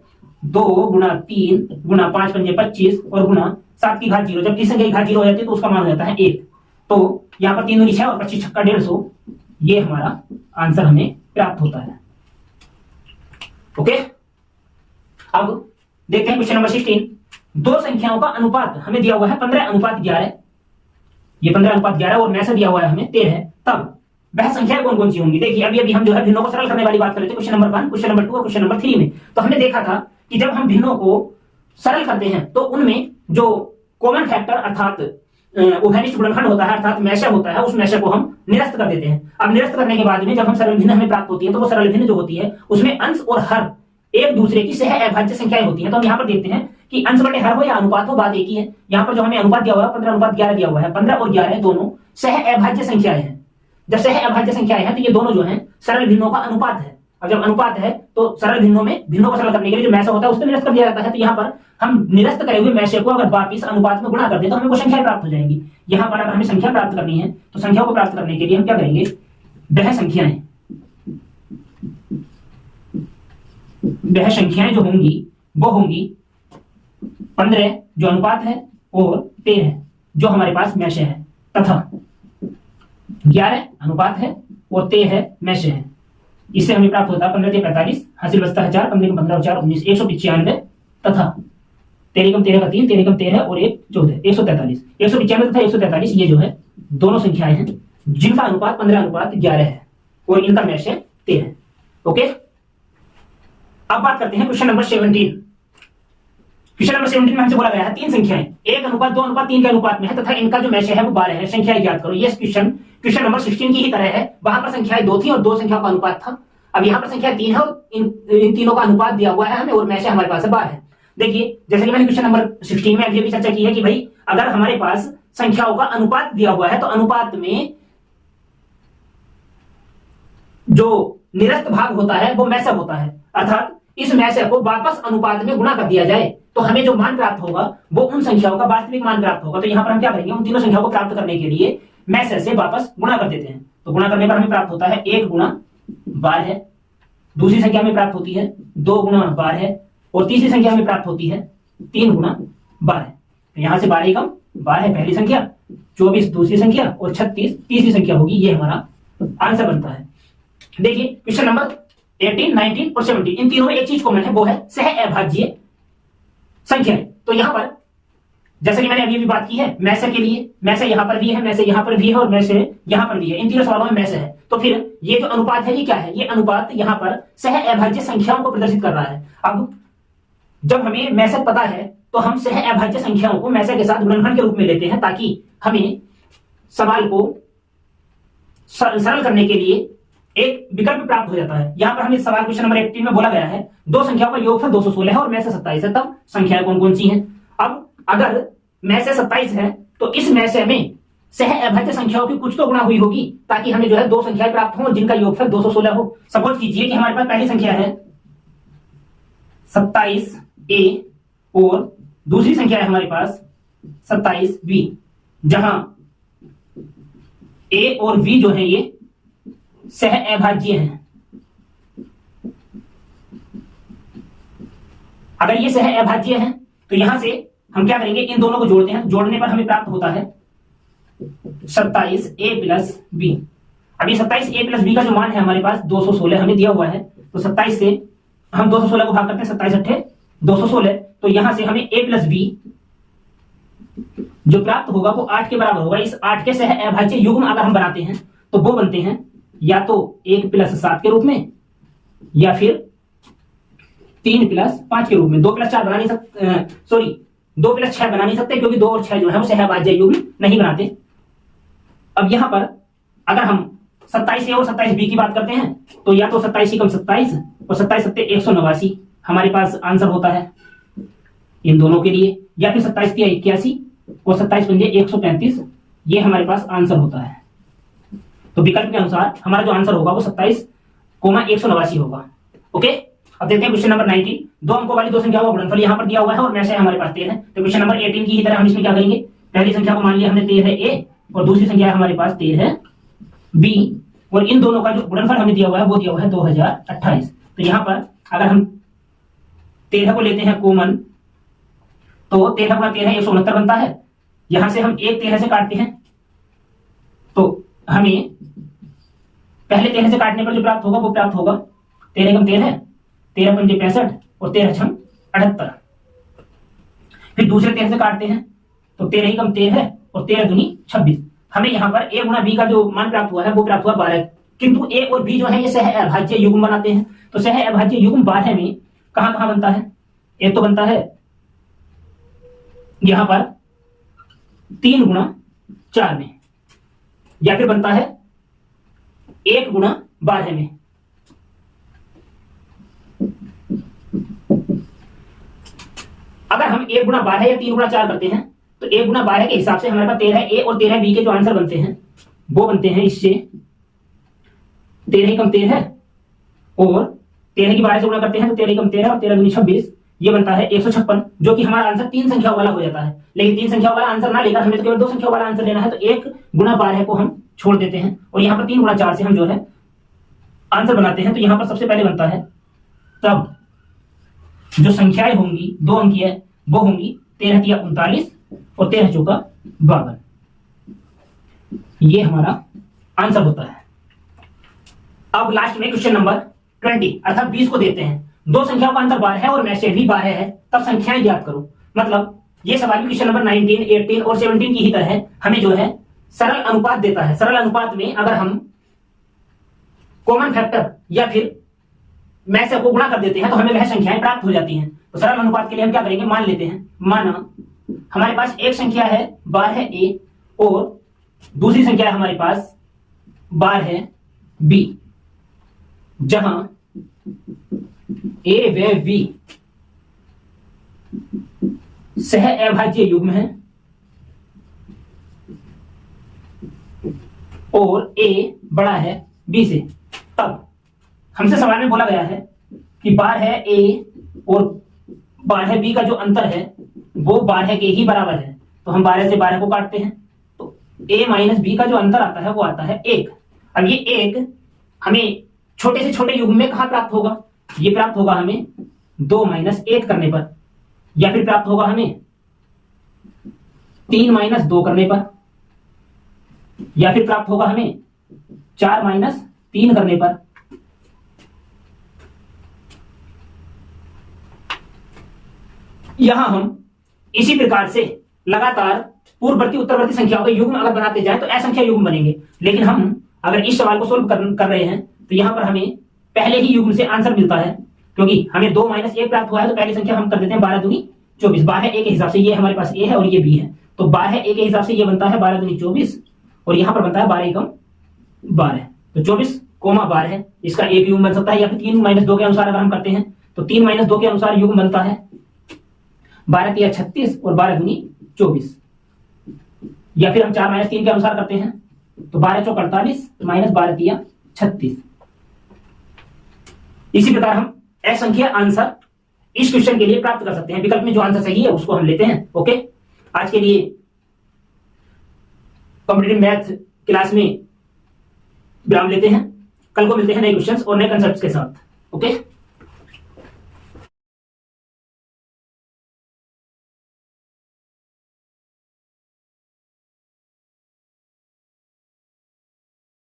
2 गुणा 3 गुणा 5 पंजे 25 और गुणा 7 की घात 0। जब किसी की घात 0 हो जाती है तो उसका मान हो जाता है 1। तो यहाँ पर 3 दूनी 6 और 25 छक्का 150, ये हमारा आंसर हमें प्राप्त होता है। ओके, अब देखते हैं क्वेश्चन नंबर 16। दो संख्याओं का अनुपात हमें दिया हुआ है 15:11। ये 15:11 और मैसे दिया हुआ है हमें 13। तब वह संख्याएं कौन कौन सी होंगी? देखिए अभी हम जो है भिन्नों को सरल करने वाली बात कर रहे थे क्वेश्चन नंबर 1, क्वेश्चन नंबर 2 और क्वेश्चन नंबर 3 में। तो हमने देखा था कि जब हम भिन्नों को सरल करते हैं तो उनमें जो कॉमन फैक्टर अर्थात उभयनिष्ठ गुणनखंड होता है अर्थात मैशा होता है, उस मैशा को हम निरस्त कर देते हैं। अब निरस्त करने के बाद में जब हम सरल भिन्न हमें प्राप्त होती है तो वो सरल भिन्न जो होती है उसमें अंश और हर एक दूसरे की सह अभाज्य संख्याएं होती हैं। तो हम यहाँ पर देखते हैं कि अंश बटे हर हो या अनुपात हो, बात एक ही है। यहाँ पर जो हमें अनुपात दिया हुआ है 15:11 दिया हुआ है, 15 और 11 दोनों सह अभाज्य संख्याएं हैं। जब सह अभाज्य संख्याएं हैं तो ये दोनों जो हैं सरल भिन्नों का अनुपात है। अब जब अनुपात है तो सरल भिन्नों में भिन्नों को सरल करने के लिए जो मैशा होता है उसको निरस्त कर दिया जाता है। तो यहाँ पर हम निरस्त करे हुए मैशे को अगर वापिस अनुपात में गुणा कर दें तो हमें वो संख्या प्राप्त हो जाएंगी। यहाँ पर अगर हमें संख्या प्राप्त करनी है तो संख्याओं को प्राप्त करने के लिए हम क्या करेंगे, वह संख्याएं जो होंगी वो होंगी 15 जो अनुपात है और 13 जो हमारे पास मैशे है, तथा 11 अनुपात है और 13 मैशे है। इससे हमें प्राप्त होता है 15 × 45 हासिल बचता है 4, 15 × 15 और 4 19, 195 तथा 13 × 13 का 3, 13 × 13 और 1 14, 143। 195 तथा 143 ये जो है दोनों संख्याएं हैं जिनका अनुपात 15:11 है और इनका मैश है 13। ओके, अब बात करते हैं क्वेश्चन नंबर 17। क्वेश्चन नंबर 17 में हमसे बोला गया है तीन संख्याएं 1:2:3 के अनुपात में है तथा इनका जो मैश है वो 12 है, संख्याएं ज्ञात करो। ये क्वेश्चन नंबर 16 की ही तरह है। वहां पर संख्याएं 2 थी और 2 संख्याओं का अनुपात था। अब यहाँ पर संख्या 3 है और इन तीनों का अनुपात दिया हुआ है हमें और मैश हमारे पास 12 है। देखिए जैसे कि मैंने क्वेश्चन नंबर 16 में अभी भी चर्चा की है कि भाई अगर हमारे पास संख्याओं का अनुपात दिया हुआ है तो अनुपात में जो निरस्त भाग होता है वो मैशा होता है, अर्थात इस मैशा को वापस अनुपात में गुणा कर दिया जाए तो हमें जो मान प्राप्त होगा वो उन संख्याओं का वास्तविक मान प्राप्त होगा। तो यहाँ पर हम क्या करेंगे, उन तीनों संख्याओं को प्राप्त करने के लिए मैशा से वापस गुणा कर देते हैं। तो गुणा करने पर हमें प्राप्त होता है 1 × 12, दूसरी संख्या में प्राप्त होती है 2 × 12 और तीसरी संख्या में प्राप्त होती है 3 × 12। तो यहां से 12 कम 12 पहली संख्या, 24 दूसरी संख्या और 36 तीसरी संख्या होगी। ये हमारा आंसर बनता है। देखिए क्वेश्चन नंबर 18, 19 और 17 इन तीनों में एक चीज कॉमन है, वो है सह अभाज्य संख्या। तो यहां पर जैसे कि मैंने अभी भी बात की है मैं से के लिए, मैं से यहां पर भी है, मैं से यहां पर भी है और मैं से यहां पर भी है, इन तीनों सवालों में मैं से है। तो फिर ये जो अनुपात है ये क्या है? ये अनुपात यहां पर सह अभाज्य संख्याओं को प्रदर्शित कर रहा है। अब जब हमें मैसेज पता है तो हम सह अभाज्य संख्याओं को मैसेज के साथ गुणनखंड के रूप में लेते हैं ताकि हमें सवाल को सरल करने के लिए एक विकल्प प्राप्त हो जाता है। यहां पर हमें सवाल क्वेश्चन नंबर 18 में बोला गया है दो संख्याओं का योगफल 216 है और में से 27 है, तब संख्याएं कौन कौन सी हैं? अब अगर में से 27 है तो इस में से में सह अभाज्य संख्याओं की कुछ तो गुणा हुई होगी ताकि हमें जो है दो संख्याएं प्राप्त हो जिनका योगफल 216 हो। सपोज कीजिए कि हमारे पास पहली संख्या है 27a और दूसरी संख्या है हमारे पास 27b, जहां a और b जो है ये सह अभाज्य हैं। अगर ये सह अभाज्य हैं तो यहां से हम क्या करेंगे, इन दोनों को जोड़ते हैं। जोड़ने पर हमें प्राप्त होता है 27a प्लस b। अभी 27a प्लस b का जो मान है हमारे पास 216 हमें दिया हुआ है, तो 27 से हम 216 को भाग करते हैं, 27 अट्ठे 216, तो यहां से हमें a प्लस b जो प्राप्त होगा वो 8 के बराबर होगा। इस 8 के सह अभाज्य युग्म अगर हम बनाते हैं तो वो बनते हैं या तो 1 प्लस 7 के रूप में या फिर 3 प्लस 5 के रूप में। 2 प्लस 4 बना नहीं सकते, सॉरी 2 प्लस 6 बना नहीं सकते क्योंकि 2 और 6 जो है वो सह अभाज्य युग्म नहीं बनाते। अब यहां पर अगर हम 27 और 27b की बात करते हैं तो या तो 27 कम 27 और 27 सत्ते 189 हमारे पास आंसर होता है इन दोनों के लिए, या फिर 27 81 और 27 पंजे 135 ये हमारे पास आंसर होता है। तो विकल्प के अनुसार हमारा जो आंसर होगा वो 27,189 होगा। ओके, अब देखते हैं क्वेश्चन नंबर 19। दो अंकों वाली दो संख्याओं का गुणनफल यहां पर दिया हुआ है और में से हमारे पास 13 है। तो क्वेश्चन नंबर 18 की ही तरह हम इसमें क्या करेंगे, पहली संख्या को मान लिया हमने 13a और दूसरी संख्या है हमारे पास 13b और इन दोनों का जो गुणनफल हमें दिया हुआ है वो दिया हुआ है 2028। तो यहां पर अगर हम 13 को लेते हैं कॉमन तो 13 गुणा 13 169 बनता है। यहां से हम एक 13 से काटते हैं तो हमें पहले 13 से काटने पर जो प्राप्त होगा वो प्राप्त होगा 13 कम 13 13 पंजे 65 और 13 छम 78। फिर दूसरे 13 से काटते हैं तो 13 ही कम 13 और 13 दूनी 26। हमें यहाँ पर a गुणा b का जो मान प्राप्त हुआ है वो प्राप्त हुआ 12, किंतु a और b जो है ये सह अभाज्य युग्म बनाते हैं। तो सह अभाज्य युग्म 12 में कहां कहां बनता है? एक तो बनता है यहां पर 3 गुणा 4 में, या फिर बनता है 1 गुणा 12 में। अगर हम 1 गुणा 12 या 3 गुणा 4 करते हैं तो 1 गुणा 12 के हिसाब से हमारे पास 13a और 13b के जो आंसर बनते हैं वो बनते हैं इससे 13 कम 13 और 13 की 12 से गुणा करते हैं तो 13 कम 13 और 13 दूनी 26, ये बनता है 156, जो कि हमारा आंसर 3 संख्याओं वाला हो जाता है। लेकिन 3 संख्याओं वाला आंसर ना लेकर हमें तो केवल 2 संख्याओं वाला आंसर लेना है, तो 1 गुणा 12 को हम छोड़ देते हैं और यहाँ पर 3 गुणा 4 से हम जो है आंसर बनाते हैं। तो यहाँ पर सबसे पहले बनता है, तब जो संख्याएं होंगी 2 अंकीय वो होंगी 13 तिया 39 और 13 चौका 52, ये हमारा आंसर होता है। अब लास्ट में क्वेश्चन नंबर 20 अर्थात 20 को देते हैं। दो संख्याओं का अंतर 12 है और में से भी 12 है, तब संख्याएं ज्ञात करो। मतलब ये सवाल भी क्वेश्चन नंबर 19, 18 और 17 की ही तरह हमें जो है सरल अनुपात देता है। सरल अनुपात में अगर हम कॉमन फैक्टर या फिर में से को गुणा कर देते हैं तो हमें वह संख्याएं प्राप्त हो जाती हैं। तो सरल अनुपात के लिए हम क्या करेंगे, मान लेते हैं, माना हमारे पास एक संख्या है 12a और दूसरी संख्या है हमारे पास 12b, जहां a व b सह अभाज्य युग्म है और a बड़ा है b से। तब हमसे सवाल में बोला गया है कि 12a और 12b का जो अंतर है वो 12 के ही बराबर है। तो हम 12 से 12 को काटते हैं तो a माइनस b का जो अंतर आता है वो आता है 1। अब ये 1 हमें छोटे से छोटे युग्म में कहां प्राप्त होगा, ये प्राप्त होगा हमें 2 माइनस 1 करने पर, या फिर प्राप्त होगा हमें 3 माइनस 2 करने पर, या फिर प्राप्त होगा हमें 4 माइनस 3 करने पर। यहां हम इसी प्रकार से लगातार पूर्ववर्ती उत्तरवर्ती संख्याओं के युग्म अगर बनाते जाए तो असंख्य युग्म बनेंगे। लेकिन हम अगर इस सवाल को सोल्व कर रहे हैं तो यहां पर हमें पहले ही युग्म से आंसर मिलता है, क्योंकि हमें 2 - 1 प्राप्त हुआ है तो पहली संख्या हम कर देते हैं 12 दूनी 24। 12 ए के हिसाब से ये हमारे पास ए है और ये बी है, तो 12 ए के हिसाब से ये बनता है 12 दूनी 24 और यहां पर बनता है 12 एकम 12। तो 24, 12 है, इसका एक युग्म बन सकता है, या फिर 3 - 2 के अनुसार अगर हम करते हैं तो 3 - 2 के अनुसार युग्म बनता है 12 तिया 36 और 12 दूनी 24, या फिर हम 4 - 3 के अनुसार करते हैं तो 12 चौक 48 माइनस 12 तिया 36। इसी प्रकार हम असंख्य आंसर इस क्वेश्चन के लिए प्राप्त कर सकते हैं। विकल्प में जो आंसर सही है उसको हम लेते हैं। ओके, आज के लिए कॉम्पिटिटिव मैथ क्लास में विराम लेते हैं। कल को मिलते हैं नए क्वेश्चंस और नए कंसेप्ट्स के साथ। ओके।